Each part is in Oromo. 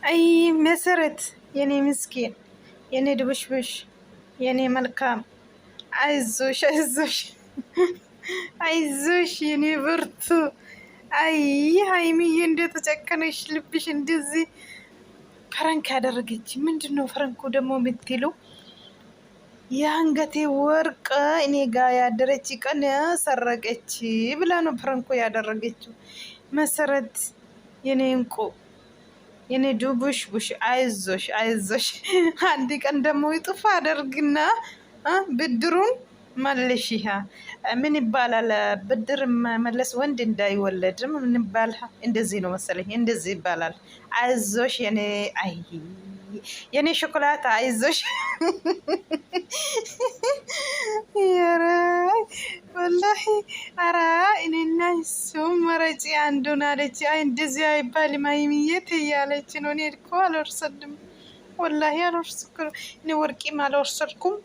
አይ መሰረት የኔ ምስኪን የኔ ድብሽብሽ የኔ መልካም አይዞሽ አይዞሽ አይዞሽ የኔ ብርቱ። አይ ሀይሚዬ እንደተጨከነሽ ልብሽ እንደዚህ ፈረንክ ያደረገች ምንድን ነው? ፈረንኩ ደግሞ የምትለው የአንገቴ ወርቅ እኔ ጋ ያደረች ቀን ሰረቀች ብላ ነው ፈረንኮ ያደረገችው። መሰረት የኔ እንቁ የኔ ዱቡሽ ቡሽ አይዞሽ አይዞሽ። አንድ ቀን ደግሞ ይጥፋ አደርግና ብድሩን መልሽሃ። ምን ይባላል? ብድር መለስ ወንድ እንዳይወለድም ምን ይባላል? እንደዚህ ነው መሰለኝ፣ እንደዚህ ይባላል። አይዞሽ የኔ አይ የኔ ሾኮላታ አይዞሽ። ያራይ ወላሂ አራ እኔና እሱ መረጪ አንዱን አለች። አይ እንደዚህ አይባልም ሀይሚዬት እያለች ነው። እኔ እኮ አልወሰድም ወላሂ አልወሰድኩም። እኔ ወርቂም አልወሰድኩም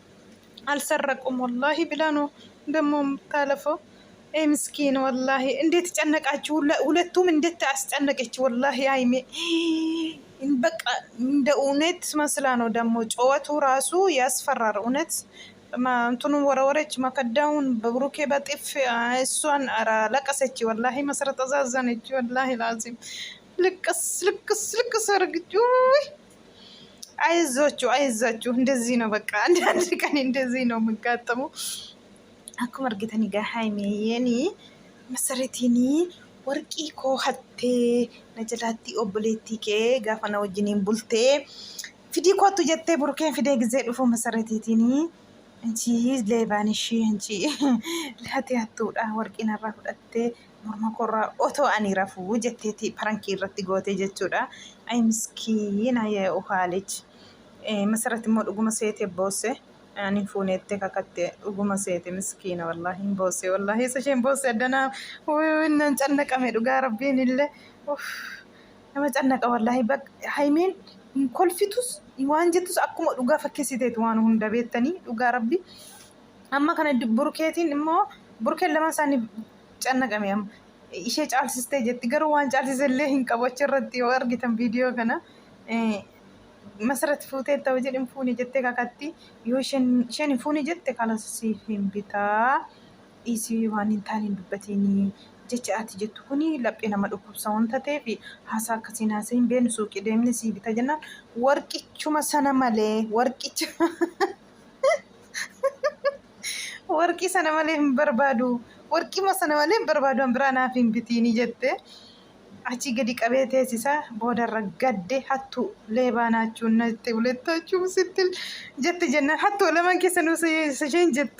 አልሰረቁም ወላሂ ብላ ነው ደግሞ የምታለፈው። ምስኪን ወላሂ እንዴት ጨነቃችሁ! ሁለቱም እንዴት አስጨነቀች ወላሂ ሀይሜ። በቃ እንደ እውነት መስላ ነው ደግሞ ጨወቱ ራሱ ያስፈራር። እውነት እንትኑ ወረወረች መከዳውን በብሩኬ በጥፍ እሷን ለቀሰች ወላሂ። መሰረት አዛዘነች ወላሂ ላዚም ልቅስ ልቅስ ልቅስ አርግጩ። አይዟችሁ አይዟችሁ፣ እንደዚህ ነው በቃ። አንዳንድ ቀን እንደዚህ ነው የምጋጠመው። akkuma argitanii egaa haimee masareetii warqii koo hattee na jalaatti obboleettii kee gaafa na wajjiniin bultee fidii kootu jettee burkeen fidee gizee dhufu masareetiitiin anchi leebaan ishii anchi laatee hattuudha warqii narraa fudhattee morma korraa otoo ani rafuu jetteeti parankii irratti gootee jechuudha. Ay miskiin ayee uhaalech masareet immoo dhuguma seetee boosse ani fuunette kakatte dhuguma seete miskiina wallahi boose wallahi sasheen boose addana nan cannaqame dhugaa rabbiin illee nama cannaqa wallahi. Haimeen kolfitus waan jettus akkuma dhugaa fakkeessiteet waan hunda beektanii dhugaa rabbi. Amma kana burkeetiin immoo burkeen lama isaanii cannaqame amma ishee caalsistee jetti garuu waan caalsisellee hin qabu achirratti yoo argitan viidiyoo kana. Masarat fuutee ta'u jedhin fuuni jettee kakatti yoo isheen fuuni jette kanas siif hin bitaa isii waan hin taane hin dubbatini jecha ati jettu kuni laphee nama dhukkubsa wanta ta'eef haasaa akkasiin haasaa hin beenu suuqii deemne sii bita jennaan warqichuma sana malee warqii sana malee hin barbaadu warqima sana malee hin barbaadu an biraa naaf hin bitini jette. አቺ ገዲ ቀቤቴ ሲሳ ቦደረ ገዴ ሀቱ ሌባናችሁ ነጥ ሁለታችሁ ስትል ጀት ጀና ሀቱ ለማን ከሰኑ ሰሸን ጀቱ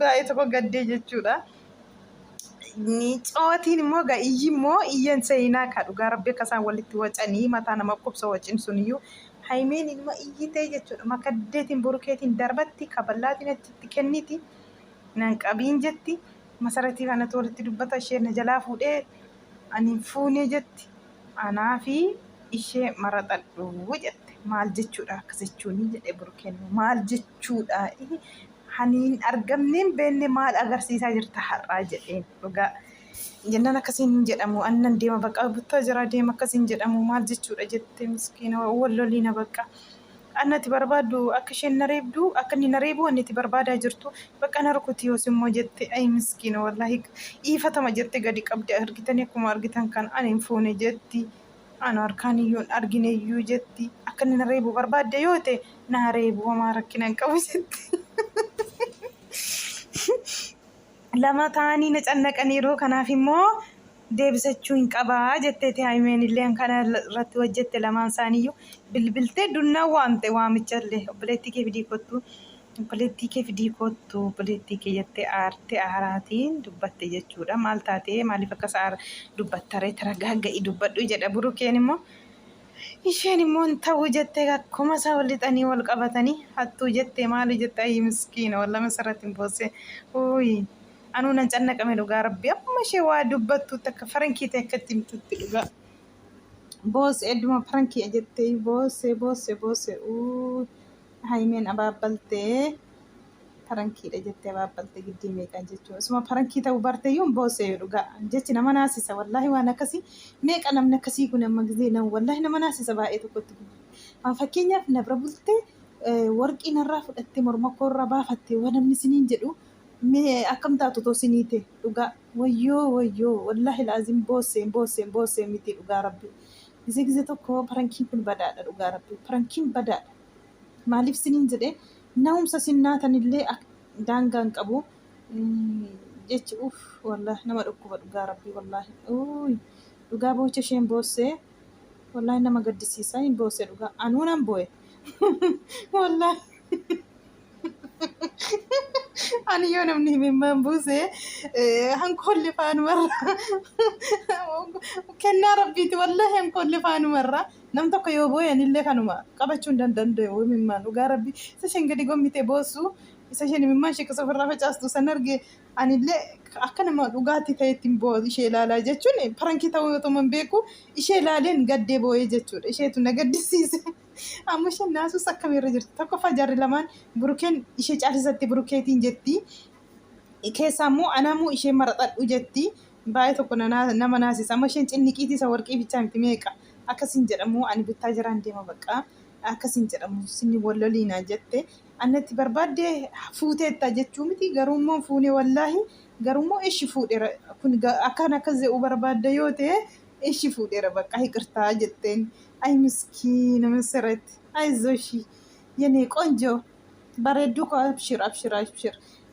ጋይቶ ገዴ ጀቹዳ ኒ ጫዋቲን ሞጋ ይሞ እየንሰይና ካዱ ጋርቤ ከሳን ወልት ወጨኒ ማታና መቆብ ሰዎችን ሱንዩ ሃይሜን ኢልማ እይቴ ጀቹዳ ማከዴቲን ቡሩኬቲን ደርበቲ ከበላቲን ትከኒቲ ናን ቀቢን ጀቲ መሰረቲ ካነ ተወልት ዱበታ ሸነ ጀላ ፉዴ ani fuunee jetti anaa fi ishee maraxadhu jette. Maal jechuudha akkas jechuun jedhe burkeen maal jechuudha haniin argamneen beenne maal agarsiisaa jirta har'aa jedheen dhugaa jennaan akkasiin jedhamu annan deema baqa buttaa jira deema akkasiin jedhamu maal jechuudha jette miskiina walloliina baqa annati barbaaddu akka isheen nareebdu akka inni nareebu annati barbaadaa jirtu baqa narkuti yoos immoo jette. Ay miskiina wallahi iifatama jette gadi qabdi argitanii akkuma argitan kan ani hin fuune jetti ana harkaan iyyuun argine iyyuu jetti akka inni nareebu barbaadde yoo ta'e nareebu homaa rakkina hin qabu jetti. Lama ta'anii na cannaqaniiru kanaaf immoo deebisachuu hin qabaa jetteeti haimeen illee kana irratti hojjette lamaan isaaniiyyuu bilbiltee dunnaa waamte waamichallee obboleettii kee fidii kottu obboleettii kee fidii kottu obboleettii kee jettee aartee aaraatiin dubbatte jechuudha. Maal taatee maaliif akkas dubbattaree taragaagga'i dubbadhu jedha burukeen immoo isheen immoo hin ta'u jettee akkuma isaa wal lixanii wal qabatanii hattuu jettee maali jette ayi miskiina walla masarratti hin boosse uyi. Anuu nan cannaqame dhugaa rabbi amma ishee waa dubbattuutti akka farankii ta'e akkatti himtutti dhugaa. Boose edduma farankii jettee boose haimeen abaabbaltee Farankiidha jettee baabbalte giddii meeqaan jechuudha. Osuma farankii ta'uu barte iyyuu boosee dhugaa jechi nama naasisa wallaahi waan akkasii meeqa namni akkasii kun amma gisee nama wallaahi nama naasisa baay'ee tokkotti. Fakkeenyaaf nabra bultee warqii narraa fudhattee morma koorraa baafattee waan namni siniin jedhu mee akkam taatu too sinii ta'e dhugaa wayyoo wallaahi laazim boosee miti dhugaa rabbi. Gisee tokko farankiin kun badaadha dhugaa rabbi farankiin badaadha. Maaliif siniin jedhee na'umsa sinnaatanillee daangaan qabu jechi wallaahi nama dhukkuba dhugaa rabbii wallaahi dhugaa boocha isheen boossee wallaahi nama gaddisiisaa hin boossee dhugaa anuu nan boo'e wallaahi ani yoo namni himimmaan buusee hankoolli faanumarra kennaa rabbiiti wallaahi hankoolli faanumarra nam tokko yoo boo'e anillee kanuma qabachuu hin danda'u himimmaan dhugaa rabbii isa isheen gadi gommite boossu isa isheen himimmaan ishee keessa ofirraa facaastu san arge anillee akka nama dhugaatti ta'e ittiin boo'u ishee ilaalaa jechuun farankii ta'uu yoo ta'u beeku ishee ilaaleen gaddee boo'ee jechuudha isheetu na gaddisiise. Amma isheen naasus akkamiirra jirti tokkoffaa jarri lamaan burukeen ishee caasisatti burukeetiin jetti keessaa immoo anamuu ishee maraxadhu jetti baay'ee tokko nama naasisa amma isheen cinniqiitii isa warqii bichaa miti meeqa akkasiin jedhamu ani bittaa jiraan deema baqqaa akkasiin jedhamu sinni walloliinaa jette annatti barbaaddee fuuteetta jechuu miti garuummoo fuunee wallaahi garuummoo ishi fuudheera kun akkas ze'uu barbaadda yoo ta'e ishi fuudheera baqqaa hiqirtaa jetteen. Ay miskiina መሰረት አይዞሽ የኔ ቆንጆ በሬዱ አብሽር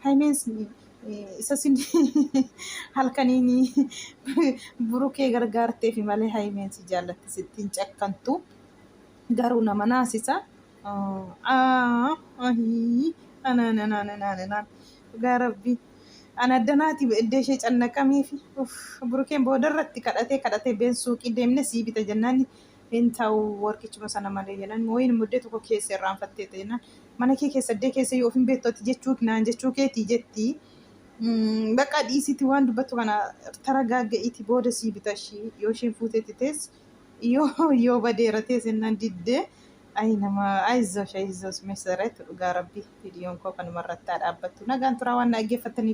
ሃይሜንስ ኢሰሲን halkaniin burukee gargaartee fi malee haymeensi jaallatti sittiin cakkantu garuu nama naasisa anaan dhugaa rabbii ana addanaati iddee ishee cannaqamee fi burukeen boodarratti kadhatee beensuuqii deemne sii bita jennaani Intau warqichuma sana malee jedhan wayin muddee tokko keessa irraanfattee ta'ina mana kee keessa iddee keessa yoo ofin beektooti jechuu keetii jetti bakka dhiisitti waan dubbattu kana tara gaagga'iiti booda sii bitashii yoo isheen fuuteetti tees yoo badeera tees innaan diddee ay nama ayizoosh mesereetu dhugaa rabbii viidiyoon koo kanumarratti dhaabbattu nagaan turaa waan dhaggeeffattaniif